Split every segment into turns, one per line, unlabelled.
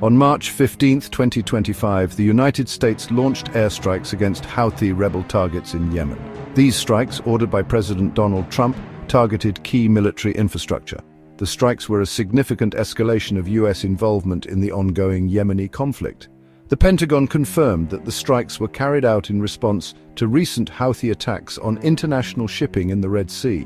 On March 15, 2025, the United States launched airstrikes against Houthi rebel targets in Yemen. These strikes, ordered by President Donald Trump, targeted key military infrastructure. The strikes were a significant escalation of U.S. involvement in the ongoing Yemeni conflict. The Pentagon confirmed that the strikes were carried out in response to recent Houthi attacks on international shipping in the Red Sea.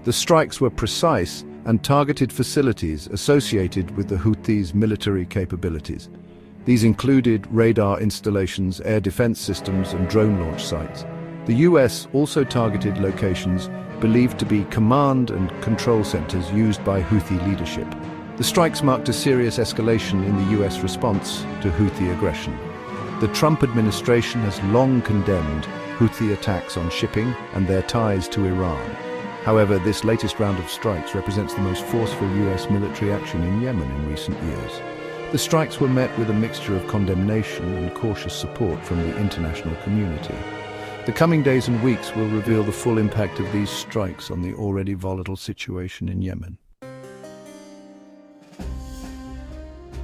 The strikes were precise and targeted facilities associated with the Houthis' military capabilities. These included radar installations, air defense systems, and drone launch sites. The U.S. also targeted locations believed to be command and control centers used by Houthi leadership. The strikes marked a serious escalation in the U.S. response to Houthi aggression. The Trump administration has long condemned Houthi attacks on shipping and their ties to Iran. However, this latest round of strikes represents the most forceful U.S. military action in Yemen in recent years. The strikes were met with a mixture of condemnation and cautious support from the international community. The coming days and weeks will reveal the full impact of these strikes on the already volatile situation in Yemen.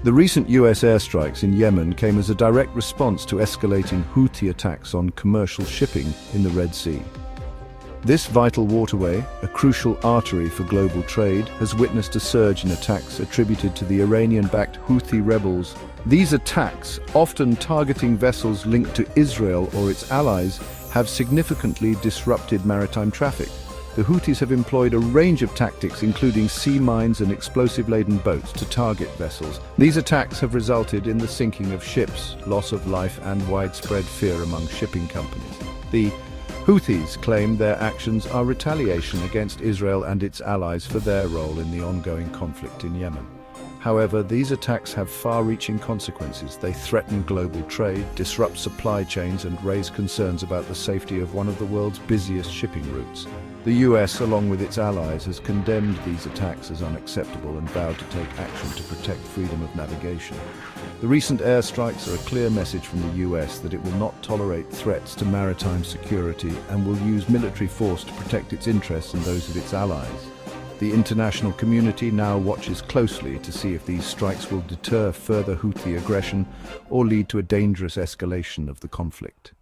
The recent U.S. airstrikes in Yemen came as a direct response to escalating Houthi attacks on commercial shipping in the Red Sea. This vital waterway, a crucial artery for global trade, has witnessed a surge in attacks attributed to the Iranian-backed Houthi rebels. These attacks, often targeting vessels linked to Israel or its allies, have significantly disrupted maritime traffic. The Houthis have employed a range of tactics, including sea mines and explosive-laden boats, to target vessels. These attacks have resulted in the sinking of ships, loss of life, and widespread fear among shipping companies. The Houthis claim their actions are retaliation against Israel and its allies for their role in the ongoing conflict in Yemen. However, these attacks have far-reaching consequences. They threaten global trade, disrupt supply chains, and raise concerns about the safety of one of the world's busiest shipping routes. The U.S., along with its allies, has condemned these attacks as unacceptable and vowed to take action to protect freedom of navigation. The recent airstrikes are a clear message from the U.S. that it will not tolerate threats to maritime security and will use military force to protect its interests and those of its allies. The international community now watches closely to see if these strikes will deter further Houthi aggression or lead to a dangerous escalation of the conflict.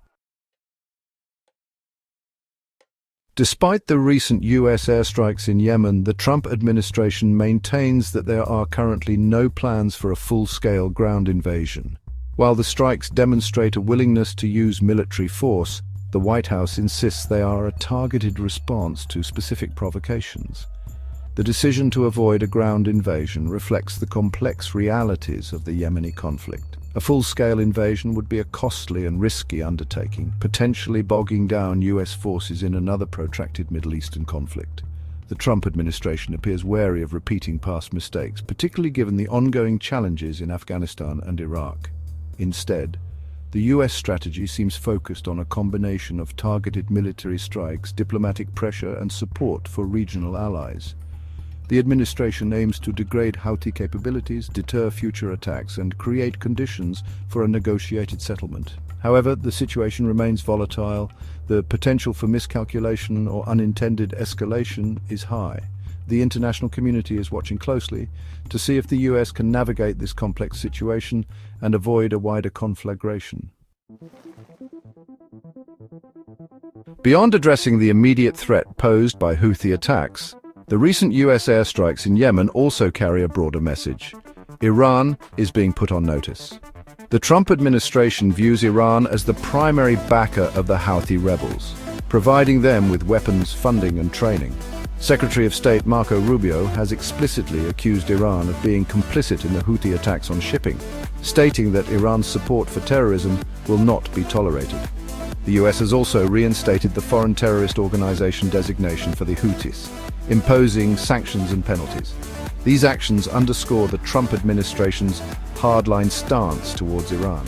Despite the recent U.S. airstrikes in Yemen, the Trump administration maintains that there are currently no plans for a full-scale ground invasion. While the strikes demonstrate a willingness to use military force, the White House insists they are a targeted response to specific provocations. The decision to avoid a ground invasion reflects the complex realities of the Yemeni conflict. A full-scale invasion would be a costly and risky undertaking, potentially bogging down U.S. forces in another protracted Middle Eastern conflict. The Trump administration appears wary of repeating past mistakes, particularly given the ongoing challenges in Afghanistan and Iraq. Instead, the U.S. strategy seems focused on a combination of targeted military strikes, diplomatic pressure, and support for regional allies. The administration aims to degrade Houthi capabilities, deter future attacks, and create conditions for a negotiated settlement. However, the situation remains volatile. The potential for miscalculation or unintended escalation is high. The international community is watching closely to see if the U.S. can navigate this complex situation and avoid a wider conflagration. Beyond addressing the immediate threat posed by Houthi attacks, the recent U.S. airstrikes in Yemen also carry a broader message. Iran is being put on notice. The Trump administration views Iran as the primary backer of the Houthi rebels, providing them with weapons, funding, and training. Secretary of State Marco Rubio has explicitly accused Iran of being complicit in the Houthi attacks on shipping, stating that Iran's support for terrorism will not be tolerated. The U.S. has also reinstated the Foreign Terrorist Organization designation for the Houthis, imposing sanctions and penalties. These actions underscore the Trump administration's hardline stance towards Iran.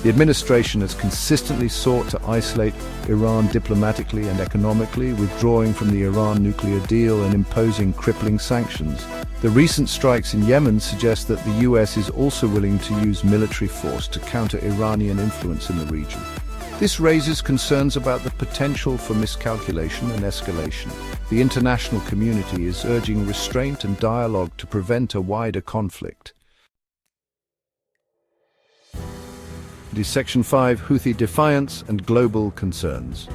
The administration has consistently sought to isolate Iran diplomatically and economically, withdrawing from the Iran nuclear deal and imposing crippling sanctions. The recent strikes in Yemen suggest that the U.S. is also willing to use military force to counter Iranian influence in the region. This raises concerns about the potential for miscalculation and escalation. The international community is urging restraint and dialogue to prevent a wider conflict. It is Section 5, Houthi defiance and global concerns.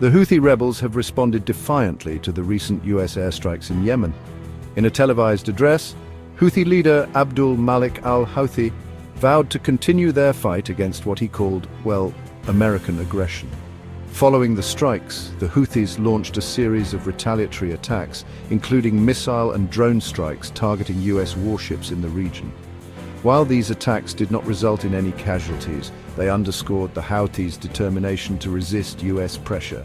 The Houthi rebels have responded defiantly to the recent US airstrikes in Yemen. In a televised address, Houthi leader Abdul Malik al-Houthi vowed to continue their fight against what he called, well, American aggression. Following the strikes, the Houthis launched a series of retaliatory attacks, including missile and drone strikes targeting US warships in the region. While these attacks did not result in any casualties, they underscored the Houthis' determination to resist US pressure.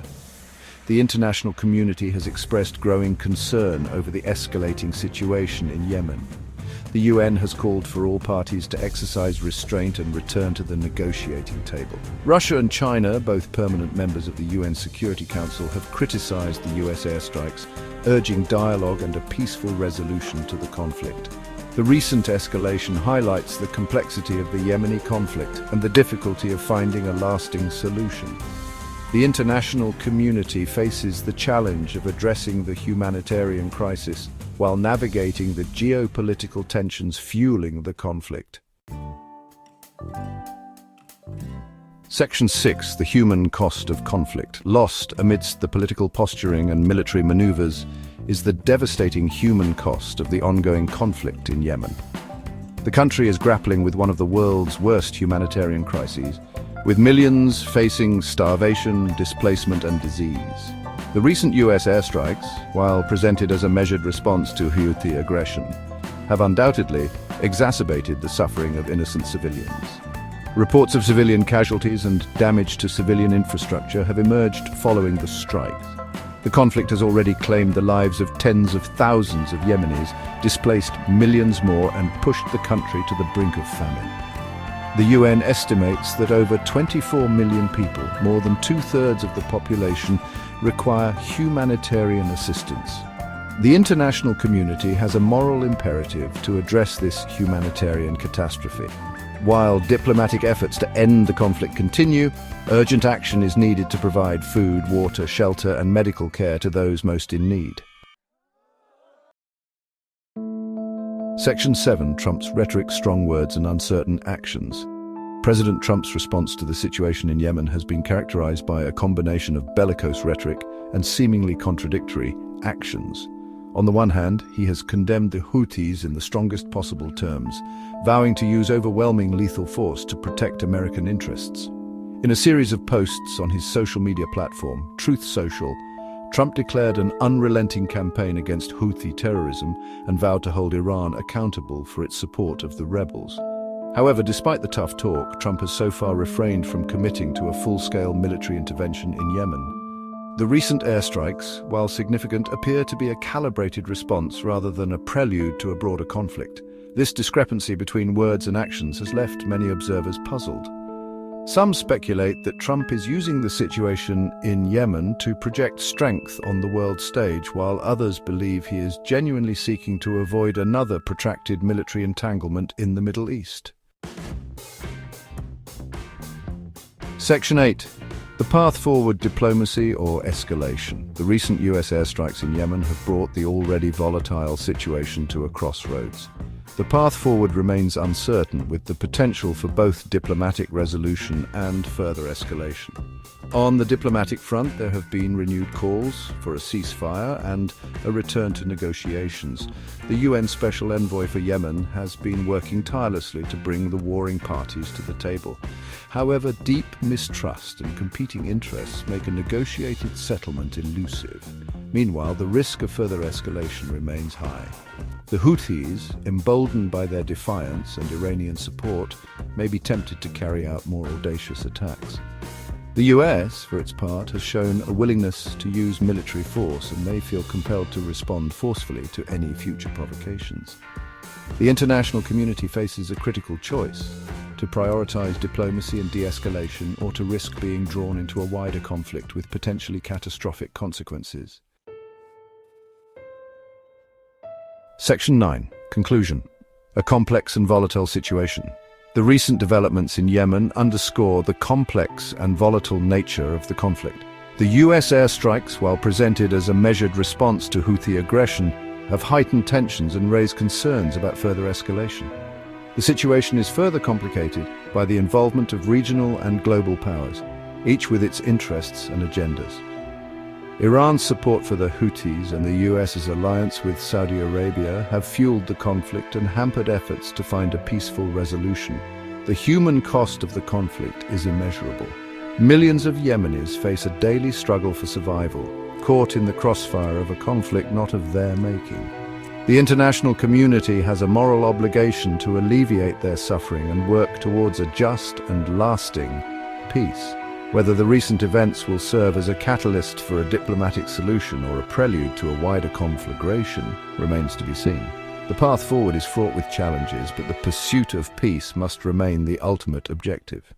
The international community has expressed growing concern over the escalating situation in Yemen. The UN has called for all parties to exercise restraint and return to the negotiating table. Russia and China, both permanent members of the UN Security Council, have criticized the US airstrikes, urging dialogue and a peaceful resolution to the conflict. The recent escalation highlights the complexity of the Yemeni conflict and the difficulty of finding a lasting solution. The international community faces the challenge of addressing the humanitarian crisis while navigating the geopolitical tensions fueling the conflict. Section 6, the human cost of conflict. Lost amidst the political posturing and military maneuvers is the devastating human cost of the ongoing conflict in Yemen. The country is grappling with one of the world's worst humanitarian crises, with millions facing starvation, displacement and disease. The recent US airstrikes, while presented as a measured response to Houthi aggression, have undoubtedly exacerbated the suffering of innocent civilians. Reports of civilian casualties and damage to civilian infrastructure have emerged following the strikes. The conflict has already claimed the lives of tens of thousands of Yemenis, displaced millions more and pushed the country to the brink of famine. The UN estimates that over 24 million people, more than two-thirds of the population, require humanitarian assistance. The international community has a moral imperative to address this humanitarian catastrophe. While diplomatic efforts to end the conflict continue, urgent action is needed to provide food, water, shelter and medical care to those most in need. Section 7, Trump's rhetoric, strong words and uncertain actions. President Trump's response to the situation in Yemen has been characterized by a combination of bellicose rhetoric and seemingly contradictory actions. On the one hand, he has condemned the Houthis in the strongest possible terms, vowing to use overwhelming lethal force to protect American interests. In a series of posts on his social media platform, Truth Social, Trump declared an unrelenting campaign against Houthi terrorism and vowed to hold Iran accountable for its support of the rebels. However, despite the tough talk, Trump has so far refrained from committing to a full-scale military intervention in Yemen. The recent airstrikes, while significant, appear to be a calibrated response rather than a prelude to a broader conflict. This discrepancy between words and actions has left many observers puzzled. Some speculate that Trump is using the situation in Yemen to project strength on the world stage, while others believe he is genuinely seeking to avoid another protracted military entanglement in the Middle East. Section 8. The path forward, diplomacy or escalation. The recent US airstrikes in Yemen have brought the already volatile situation to a crossroads. The path forward remains uncertain, with the potential for both diplomatic resolution and further escalation. On the diplomatic front, there have been renewed calls for a ceasefire and a return to negotiations. The UN Special Envoy for Yemen has been working tirelessly to bring the warring parties to the table. However, deep mistrust and competing interests make a negotiated settlement elusive. Meanwhile, the risk of further escalation remains high. The Houthis, emboldened by their defiance and Iranian support, may be tempted to carry out more audacious attacks. The US, for its part, has shown a willingness to use military force and may feel compelled to respond forcefully to any future provocations. The international community faces a critical choice: to prioritize diplomacy and de-escalation, or to risk being drawn into a wider conflict with potentially catastrophic consequences. Section 9. Conclusion. A complex and volatile situation. The recent developments in Yemen underscore the complex and volatile nature of the conflict. The US airstrikes, while presented as a measured response to Houthi aggression, have heightened tensions and raised concerns about further escalation. The situation is further complicated by the involvement of regional and global powers, each with its interests and agendas. Iran's support for the Houthis and the US's alliance with Saudi Arabia have fueled the conflict and hampered efforts to find a peaceful resolution. The human cost of the conflict is immeasurable. Millions of Yemenis face a daily struggle for survival, caught in the crossfire of a conflict not of their making. The international community has a moral obligation to alleviate their suffering and work towards a just and lasting peace. Whether the recent events will serve as a catalyst for a diplomatic solution or a prelude to a wider conflagration remains to be seen. The path forward is fraught with challenges, but the pursuit of peace must remain the ultimate objective.